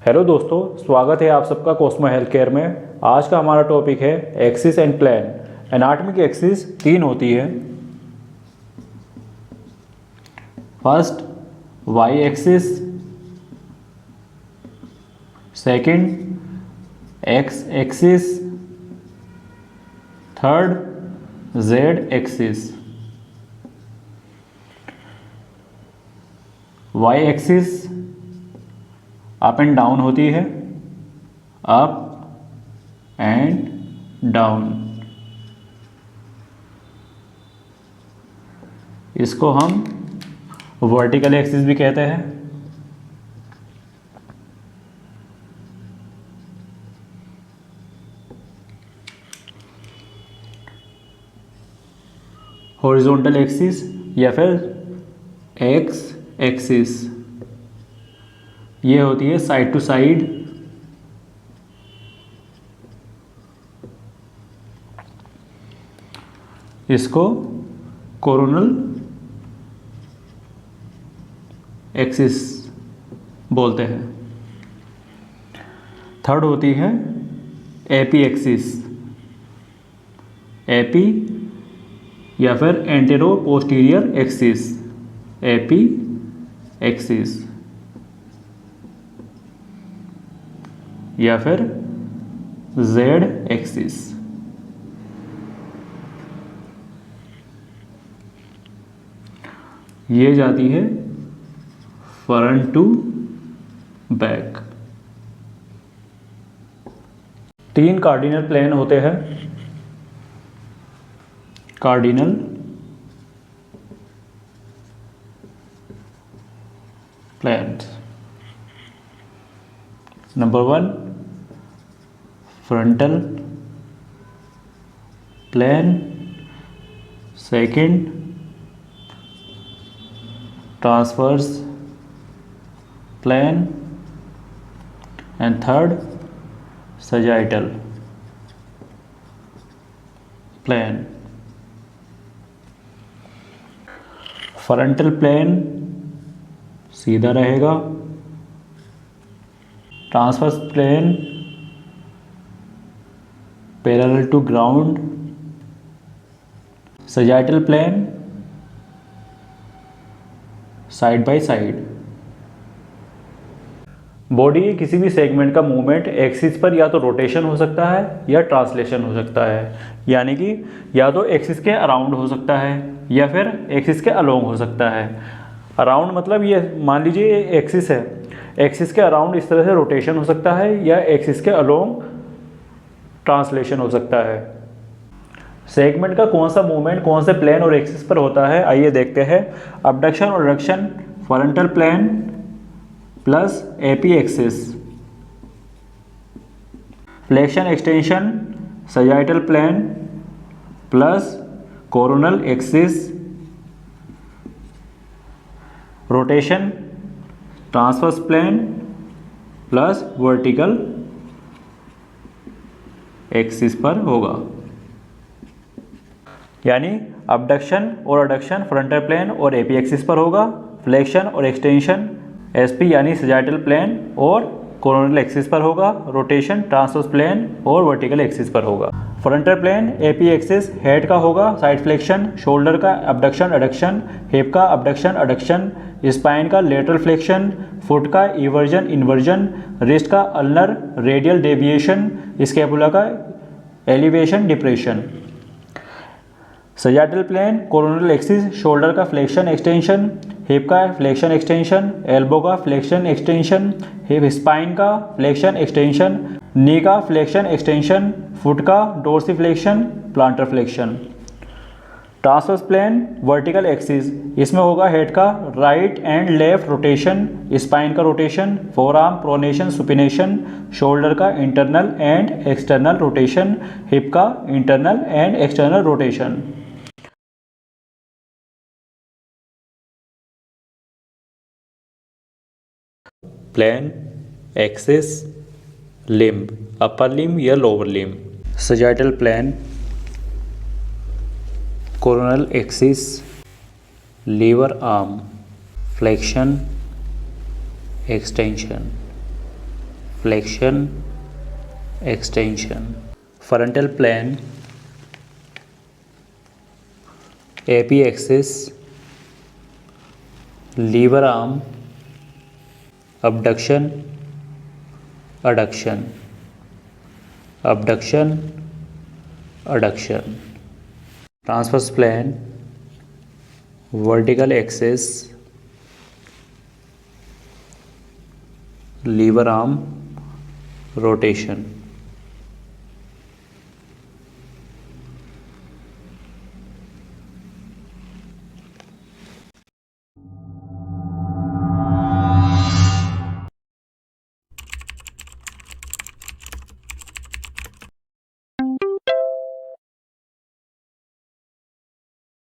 Hello दोस्तों, स्वागत है आप सबका कोस्मो हेल्थ केयर में। आज का हमारा टॉपिक है एक्सिस एंड प्लेन। एनाटॉमी की एक्सिस तीन होती है। First Y axis, second X axis, third Z axis. Y axis up and down होती है, अप एंड डाउन। इसको हम वर्टिकल एक्सिस भी कहते हैं। हॉरिजॉन्टल एक्सिस या फिर एक्स एक्सिस, ये होती है साइड टू साइड। इसको कोरोनल एक्सिस बोलते हैं। थर्ड होती है एपी एक्सिस, एपी या फिर antero posterior axis, AP axis या फिर जेड एक्सिस। ये जाती है फ्रंट टू बैक। तीन कार्डिनल प्लेन होते हैं। Cardinal plane, number one frontal plane, second transverse plane and third sagittal plane. Frontal plane सीधा रहेगा, transverse plane parallel to ground, sagittal plane side by side. Body के किसी भी segment का movement axis पर या तो रोटेशन हो सकता है या ट्रांसलेशन हो सकता है, यानी कि या तो एक्सिस के अराउंड हो सकता है या फिर एक्सिस के अलोंग हो सकता है। अराउंड मतलब ये मान लीजिए ये एक्सिस है, एक्सिस के अराउंड इस तरह से रोटेशन हो सकता है या एक्सिस के अलोंग ट्रांसलेशन हो सकता है। सेगमेंट का कौन सा मूवमेंट कौन से प्लेन और एक्सिस पर होता है, आइए देखते हैं। अबडक्शन और adduction frontal plane plus AP axis, flexion extension sagittal plane plus coronal axis, rotation transverse plane plus vertical axis पर होगा। यानी अबडक्शन और एडक्शन फ्रंटल प्लेन और एपी एक्सिस पर होगा, फ्लेक्शन और एक्सटेंशन एसपी यानी सजाइटल प्लेन और कोरोनल एक्सिस पर होगा, रोटेशन ट्रांसवर्स प्लेन और वर्टिकल एक्सिस पर होगा। Frontal plane AP axis head का होगा, साइड फ्लेक्शन, शोल्डर का अबडक्शन एडक्शन, हिप का अबडक्शन एडक्शन, स्पाइन का लेटरल फ्लेक्शन, फुट का इवर्जन इन्वर्जन, रिस्ट का अल्नर रेडियल डेविएशन, स्कैपुला का elevation depression. Sagittal plane coronal axis shoulder का flexion extension, hip का फ्लेक्शन एक्सटेंशन, एल्बो का flexion extension, hip spine का flexion extension, knee का flexion extension, foot का dorsiflexion plantar flexion. Transverse plane vertical axis, इसमें होगा head का right and left rotation, spine का rotation, forearm pronation supination, shoulder का internal and external rotation, hip का internal and external rotation. Plane axis limb, upper limb या lower limb. Sagittal plane coronal axis lever arm flexion extension. flexion, extension. Frontal plane, AP axis, lever arm, abduction, adduction, abduction, adduction. Transverse plane, vertical axis, lever arm, rotation.